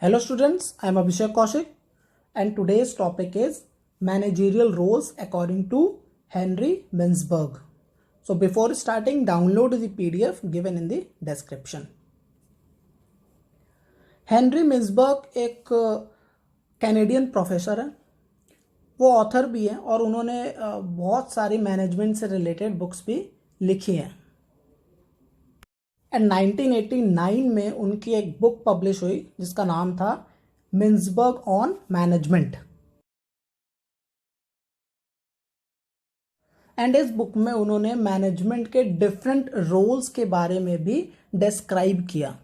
Hello students, I am Abhishek Kaushik and today's topic is managerial roles according to Henry Mintzberg. So before starting, download the PDF given in the description. Henry मिन्सबर्ग एक Canadian professor है, वो author भी हैं और उन्होंने बहुत सारी management से रिलेटेड बुक्स भी लिखी हैं। एंड 1989 में उनकी एक बुक पब्लिश हुई जिसका नाम था मिन्सबर्ग ऑन मैनेजमेंट। एंड इस बुक में उन्होंने मैनेजमेंट के डिफरेंट रोल्स के बारे में भी डिस्क्राइब किया।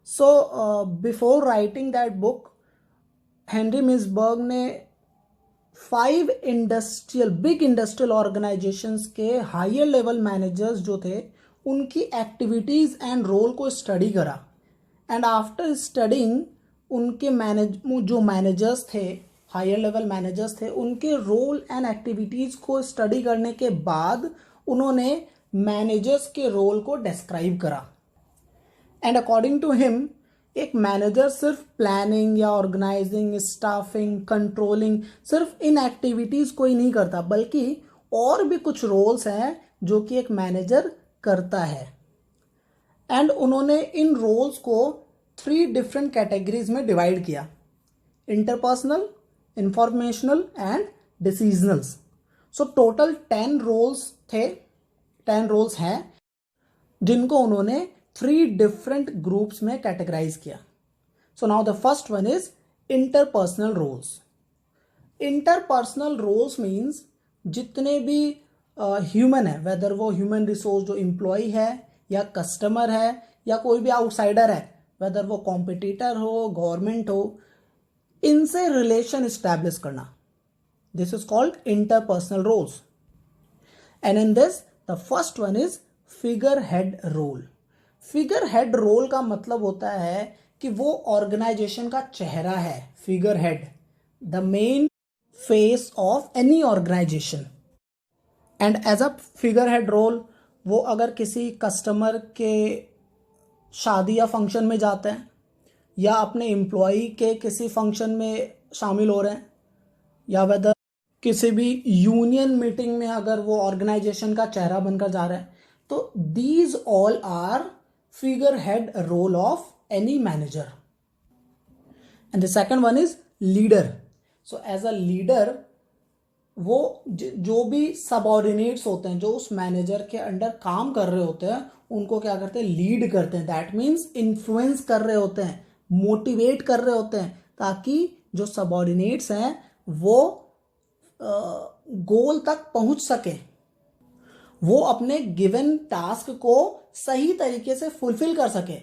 So before writing that book, Henry मिन्सबर्ग ने 5 बिग इंडस्ट्रियल ऑर्गेनाइजेशंस के हायर लेवल मैनेजर्स जो थे उनकी एक्टिविटीज़ एंड रोल को स्टडी करा। एंड आफ्टर स्टडिंग उनके जो मैनेजर्स थे, हायर लेवल मैनेजर्स थे, उनके रोल एंड एक्टिविटीज़ को स्टडी करने के बाद उन्होंने मैनेजर्स के रोल को डिस्क्राइब करा। एंड अकॉर्डिंग टू हिम, एक मैनेजर सिर्फ प्लानिंग या ऑर्गेनाइजिंग, स्टाफिंग, कंट्रोलिंग, सिर्फ इन एक्टिविटीज़ को ही नहीं करता, बल्कि और भी कुछ रोल्स हैं जो कि एक मैनेजर करता है। एंड उन्होंने इन रोल्स को 3 डिफरेंट कैटेगरीज में डिवाइड किया: interpersonal, informational and decisionals. So total 10 roles हैं जिनको उन्होंने 3 डिफरेंट ग्रुप्स में कैटेगराइज किया। So now the first one is interpersonal roles. Interpersonal roles means जितने भी ह्यूमन है, वेदर वो ह्यूमन रिसोर्स जो एम्प्लॉय है या कस्टमर है या कोई भी आउटसाइडर है, वेदर वो कॉम्पिटिटर हो, गवर्नमेंट हो, इनसे रिलेशन इस्टेब्लिश करना, this is called interpersonal roles. And in this the first one is figurehead role. Figurehead role का मतलब होता है कि वो ऑर्गेनाइजेशन का चेहरा है। Figurehead, the main face of any organisation. And as a figurehead role, वो अगर किसी कस्टमर के शादी या फंक्शन में जाते हैं या अपने एम्प्लॉई के किसी फंक्शन में शामिल हो रहे हैं या वेदर किसी भी यूनियन मीटिंग में अगर वो ऑर्गेनाइजेशन का चेहरा बनकर जा रहे हैं, तो these all are figurehead role of any manager. And the second one is leader. So as a leader, वो जो भी सबऑर्डिनेट्स होते हैं, जो उस मैनेजर के अंडर काम कर रहे होते हैं, उनको क्या करते हैं? लीड करते हैं। दैट मीन्स इन्फ्लुएंस कर रहे होते हैं, मोटिवेट कर रहे होते हैं, ताकि जो सबऑर्डिनेट्स हैं वो गोल तक पहुंच सके, वो अपने गिवन टास्क को सही तरीके से फुलफिल कर सके।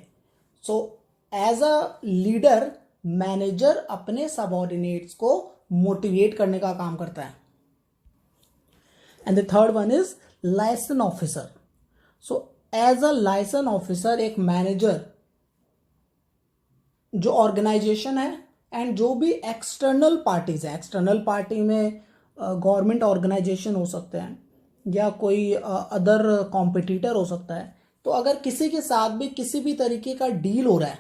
So as a leader, manager अपने सबऑर्डिनेट्स को मोटिवेट करने का काम करता है। And the third one is liaison officer. So as a licence officer, एक मैनेजर जो ऑर्गेनाइजेशन है एंड जो भी एक्सटर्नल पार्टीज है, एक्सटर्नल पार्टी में गवर्नमेंट ऑर्गेनाइजेशन हो सकते हैं या कोई अदर कॉम्पिटिटर हो सकता है, तो अगर किसी के साथ भी किसी भी तरीके का डील हो रहा है,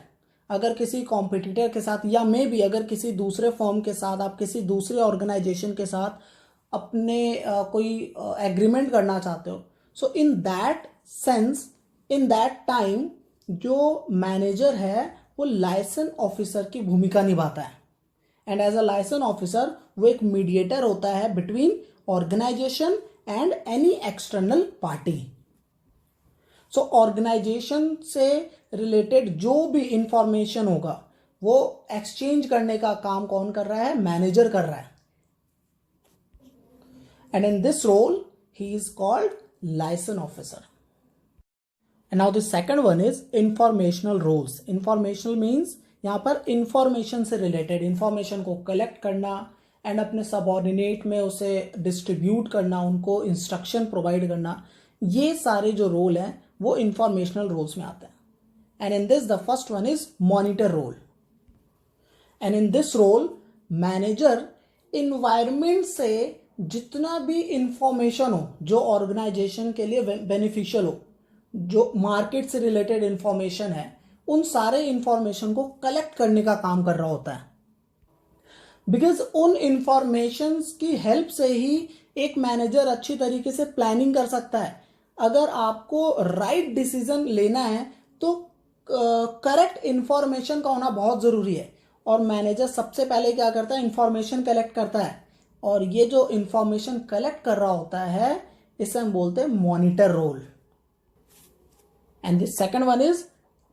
अगर किसी कॉम्पिटिटर के साथ या मे भी अगर किसी दूसरे फर्म के साथ, आप किसी दूसरे ऑर्गेनाइजेशन के साथ अपने कोई एग्रीमेंट करना चाहते हो, so in that sense, in that time, जो मैनेजर है वो लाइसेंस ऑफिसर की भूमिका निभाता है। And as a licence officer, वो एक मीडिएटर होता है between organisation and any external party. So organisation से रिलेटेड जो भी इंफॉर्मेशन होगा वो एक्सचेंज करने का काम कौन कर रहा है? मैनेजर कर रहा है। And in this role, he is called license officer. And now the second one is informational roles. Informational means यहाँ पर information से related, information को collect करना and अपने subordinate में उसे distribute करना, उनको instruction provide करना, ये सारे जो role हैं वो informational roles में आते हैं। And in this the first one is monitor role. And in this role, manager environment से जितना भी इंफॉर्मेशन हो जो ऑर्गेनाइजेशन के लिए बेनिफिशियल हो, जो मार्केट से रिलेटेड इंफॉर्मेशन है, उन सारे इंफॉर्मेशन को कलेक्ट करने का काम कर रहा होता है, बिकॉज उन इंफॉर्मेशन की हेल्प से ही एक मैनेजर अच्छी तरीके से प्लानिंग कर सकता है। अगर आपको राइट डिसीजन लेना है तो करेक्ट इंफॉर्मेशन का होना बहुत ज़रूरी है, और मैनेजर सबसे पहले क्या करता है, इंफॉर्मेशन कलेक्ट करता है, और ये जो इंफॉर्मेशन कलेक्ट कर रहा होता है इसे हम बोलते हैं monitor role. And the second one is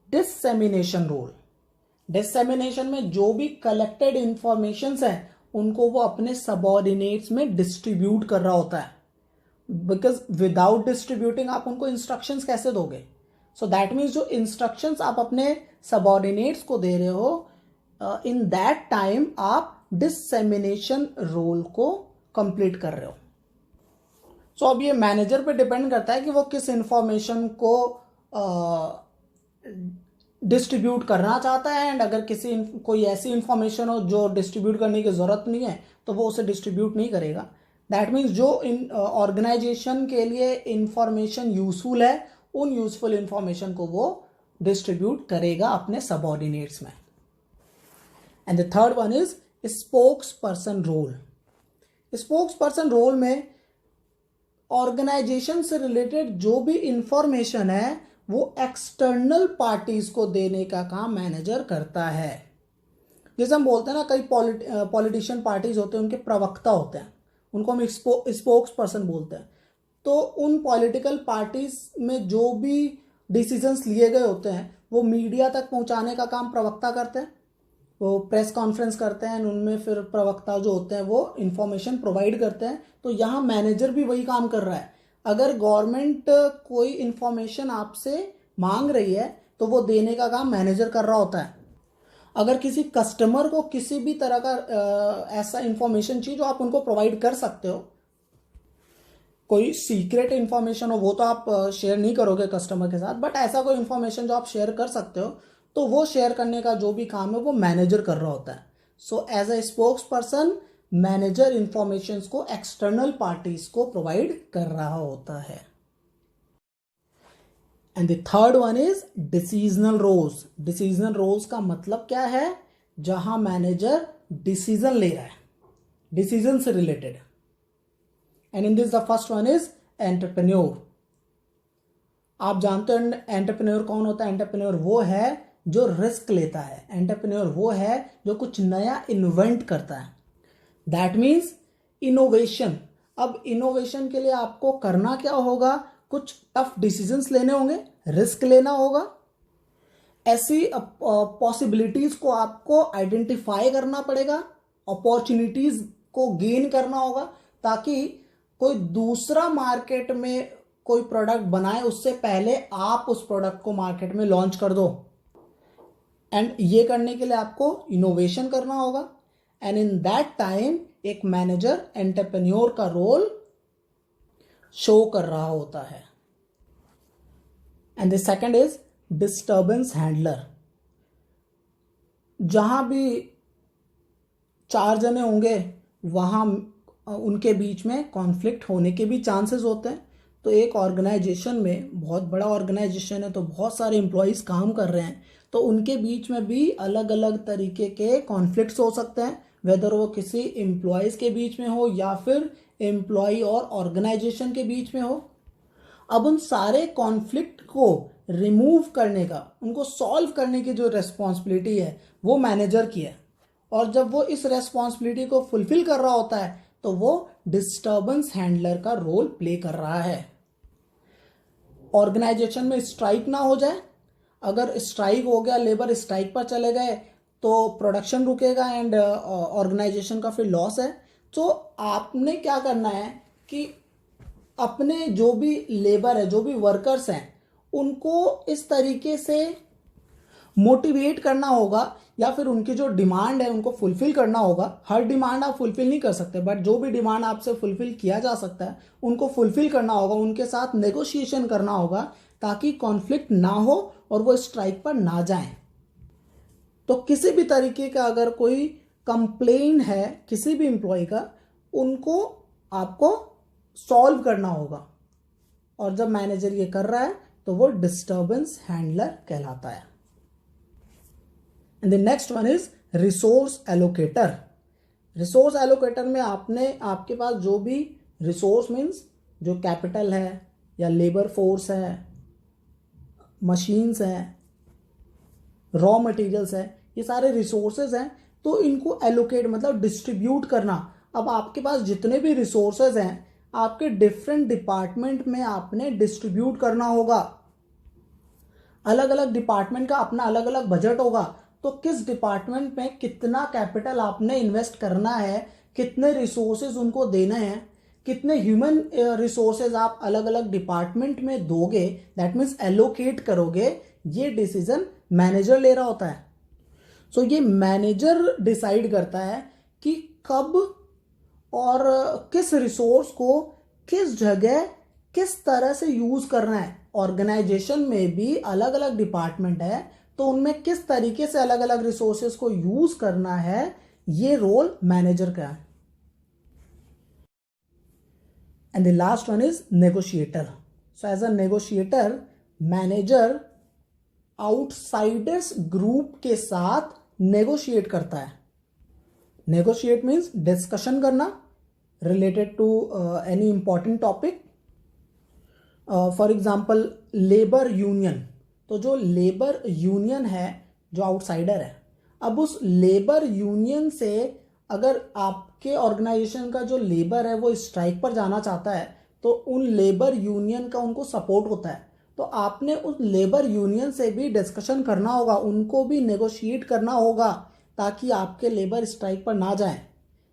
dissemination role. Dissemination में जो भी कलेक्टेड इंफॉर्मेशन है उनको वो अपने सबऑर्डिनेट्स में डिस्ट्रीब्यूट कर रहा होता है, बिकॉज विदाउट डिस्ट्रीब्यूटिंग आप उनको इंस्ट्रक्शंस कैसे दोगे। सो दैट मीन्स जो इंस्ट्रक्शंस आप अपने सबऑर्डिनेट्स को दे रहे हो, इन दैट टाइम आप डिसेमिनेशन रोल को कंप्लीट कर रहे हो। सो अब ये मैनेजर पे डिपेंड करता है कि वो किस इंफॉर्मेशन को डिस्ट्रीब्यूट करना चाहता है, एंड अगर कोई ऐसी इंफॉर्मेशन हो जो डिस्ट्रीब्यूट करने की ज़रूरत नहीं है तो वो उसे डिस्ट्रीब्यूट नहीं करेगा। दैट मीन्स जो ऑर्गेनाइजेशन के लिए इंफॉर्मेशन यूजफुल है उन यूजफुल इंफॉर्मेशन को वो डिस्ट्रीब्यूट करेगा अपने सबऑर्डिनेट्स में। And the third one is spokesperson role. Spokesperson role में ऑर्गेनाइजेशन से रिलेटेड जो भी इंफॉर्मेशन है वो एक्सटर्नल पार्टीज को देने का काम मैनेजर करता है। जैसे हम बोलते हैं ना, कई पॉलिटिशियन पार्टीज होते हैं, उनके प्रवक्ता होते हैं, उनको हम स्पोक्स पर्सन बोलते हैं। तो उन पॉलिटिकल पार्टीज में जो भी डिसीजंस लिए गए होते हैं वो मीडिया तक पहुंचाने का काम प्रवक्ता करते हैं। वो प्रेस कॉन्फ्रेंस करते हैं, उनमें फिर प्रवक्ता जो होते हैं वो इंफॉर्मेशन प्रोवाइड करते हैं। तो यहाँ मैनेजर भी वही काम कर रहा है। अगर गवर्नमेंट कोई इंफॉर्मेशन आपसे मांग रही है तो वो देने का काम मैनेजर कर रहा होता है। अगर किसी कस्टमर को किसी भी तरह का ऐसा इंफॉर्मेशन चाहिए जो आप उनको प्रोवाइड कर सकते हो, कोई सीक्रेट इंफॉर्मेशन हो वो तो आप शेयर नहीं करोगे कस्टमर के साथ, बट ऐसा कोई इंफॉर्मेशन जो आप शेयर कर सकते हो तो वो शेयर करने का जो भी काम है वो मैनेजर कर रहा होता है। So as a spokesperson manager information को एक्सटर्नल पार्टीज को प्रोवाइड कर रहा होता है। And the third one is decisional roles. Decisional roles का मतलब क्या है, जहां मैनेजर डिसीजन ले रहा है, डिसीजन से related. And in this the first one is entrepreneur. आप जानते हो एंटरप्रेन्योर कौन होता है? एंटरप्रेन्योर वो है जो रिस्क लेता है। एंटरप्रेन्योर वो है जो कुछ नया इन्वेंट करता है। That means innovation. अब इनोवेशन के लिए आपको करना क्या होगा, कुछ टफ डिसीजंस लेने होंगे, रिस्क लेना होगा, ऐसी पॉसिबिलिटीज को आपको आइडेंटिफाई करना पड़ेगा, अपॉर्चुनिटीज को गेन करना होगा, ताकि कोई दूसरा मार्केट में कोई प्रोडक्ट बनाए उससे पहले आप उस प्रोडक्ट को मार्केट में लॉन्च कर दो। एंड ये करने के लिए आपको इनोवेशन करना होगा। एंड इन दैट टाइम एक मैनेजर एंटरप्रेन्योर का रोल शो कर रहा होता है। And the second is disturbance handler. जहां भी 4 जने होंगे वहां उनके बीच में कॉन्फ्लिक्ट होने के भी चांसेस होते हैं। तो एक ऑर्गेनाइजेशन में, बहुत बड़ा ऑर्गेनाइजेशन है तो बहुत सारे एम्प्लॉयज़ काम कर रहे हैं, तो उनके बीच में भी अलग अलग तरीके के कॉन्फ्लिक्ट्स हो सकते हैं, वेदर वो किसी एम्प्लॉयज़ के बीच में हो या फिर एम्प्लॉय और ऑर्गेनाइजेशन के बीच में हो। अब उन सारे कॉन्फ्लिक्ट को रिमूव करने का, उनको सॉल्व करने की जो रेस्पॉन्सिबिलिटी है वो मैनेजर की है। और जब वो इस रेस्पॉन्सिबिलिटी को फुलफिल कर रहा होता है तो वो डिस्टर्बेंस हैंडलर का रोल प्ले कर रहा है। ऑर्गेनाइजेशन में स्ट्राइक ना हो जाए। अगर स्ट्राइक हो गया, लेबर स्ट्राइक पर चले गए तो प्रोडक्शन रुकेगा एंड ऑर्गेनाइजेशन का फिर लॉस है। तो आपने क्या करना है कि अपने जो भी लेबर है, जो भी वर्कर्स हैं, उनको इस तरीके से मोटिवेट करना होगा या फिर उनकी जो डिमांड है उनको फुलफिल करना होगा। हर डिमांड आप फुलफिल नहीं कर सकते, बट जो भी डिमांड आपसे फुलफिल किया जा सकता है उनको फुलफिल करना होगा, उनके साथ नेगोशिएशन करना होगा ताकि कॉन्फ्लिक्ट ना हो और वो स्ट्राइक पर ना जाएं। तो किसी भी तरीके का अगर कोई कंप्लेन है किसी भी एम्प्लॉय का, उनको आपको सॉल्व करना होगा। और जब मैनेजर ये कर रहा है तो वो डिस्टर्बेंस हैंडलर कहलाता है। And the next one is resource allocator. Resource allocator में आपके पास जो भी रिसोर्स मीन्स जो कैपिटल है या लेबर फोर्स है, मशीन्स हैं, रॉ मटेरियल्स है, ये सारे रिसोर्सेज हैं, तो इनको एलोकेट मतलब डिस्ट्रीब्यूट करना। अब आपके पास जितने भी रिसोर्सेज हैं आपके डिफरेंट डिपार्टमेंट में आपने डिस्ट्रीब्यूट करना होगा। अलग अलग डिपार्टमेंट का अपना अलग अलग बजट होगा, तो किस डिपार्टमेंट में कितना कैपिटल आपने इन्वेस्ट करना है, कितने रिसोर्सेज उनको देना है, कितने ह्यूमन रिसोर्सेज आप अलग अलग डिपार्टमेंट में दोगे, दैट मीन्स एलोकेट करोगे, ये डिसीजन मैनेजर ले रहा होता है। सो ये मैनेजर डिसाइड करता है कि कब और किस रिसोर्स को किस जगह किस तरह से यूज करना है। ऑर्गेनाइजेशन में भी अलग अलग डिपार्टमेंट है, तो उनमें किस तरीके से अलग अलग रिसोर्सेज को यूज करना है, ये रोल मैनेजर का है। And the last one is negotiator. So as a negotiator manager outsiders group के साथ नेगोशिएट करता है। नेगोशिएट मीन्स डिस्कशन करना related to any important topic. For example labour union, तो जो लेबर यूनियन है जो आउटसाइडर है, अब उस लेबर यूनियन से अगर आपके ऑर्गेनाइजेशन का जो लेबर है वो स्ट्राइक पर जाना चाहता है, तो उन लेबर यूनियन का उनको सपोर्ट होता है, तो आपने उस लेबर यूनियन से भी डिस्कशन करना होगा, उनको भी नेगोशिएट करना होगा ताकि आपके लेबर स्ट्राइक पर ना जाएं।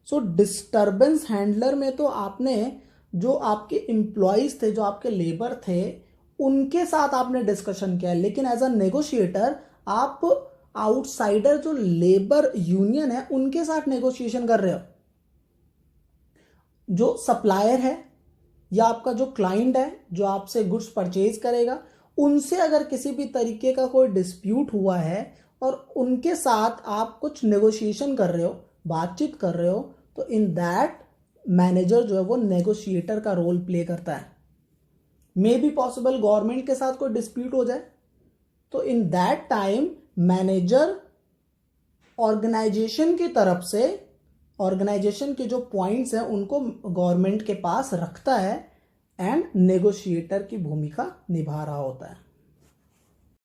सो डिस्टर्बेंस हैंडलर में तो आपने जो आपके एम्प्लॉयज थे, जो आपके लेबर थे, उनके साथ आपने डिस्कशन किया, लेकिन एज अ नेगोशिएटर आप आउटसाइडर जो लेबर यूनियन है उनके साथ नेगोशिएशन कर रहे हो। जो सप्लायर है या आपका जो क्लाइंट है जो आपसे गुड्स परचेज करेगा, उनसे अगर किसी भी तरीके का कोई डिस्प्यूट हुआ है और उनके साथ आप कुछ नेगोशिएशन कर रहे हो, बातचीत कर रहे हो, तो इन दैट मैनेजर जो है वो नेगोशिएटर का रोल प्ले करता है। मे बी पॉसिबल गवर्नमेंट के साथ कोई डिस्प्यूट हो जाए, तो in that time manager organisation की तरफ से ऑर्गेनाइजेशन के जो पॉइंट्स हैं उनको गवर्नमेंट के पास रखता है एंड नेगोशिएटर की भूमिका निभा रहा होता है।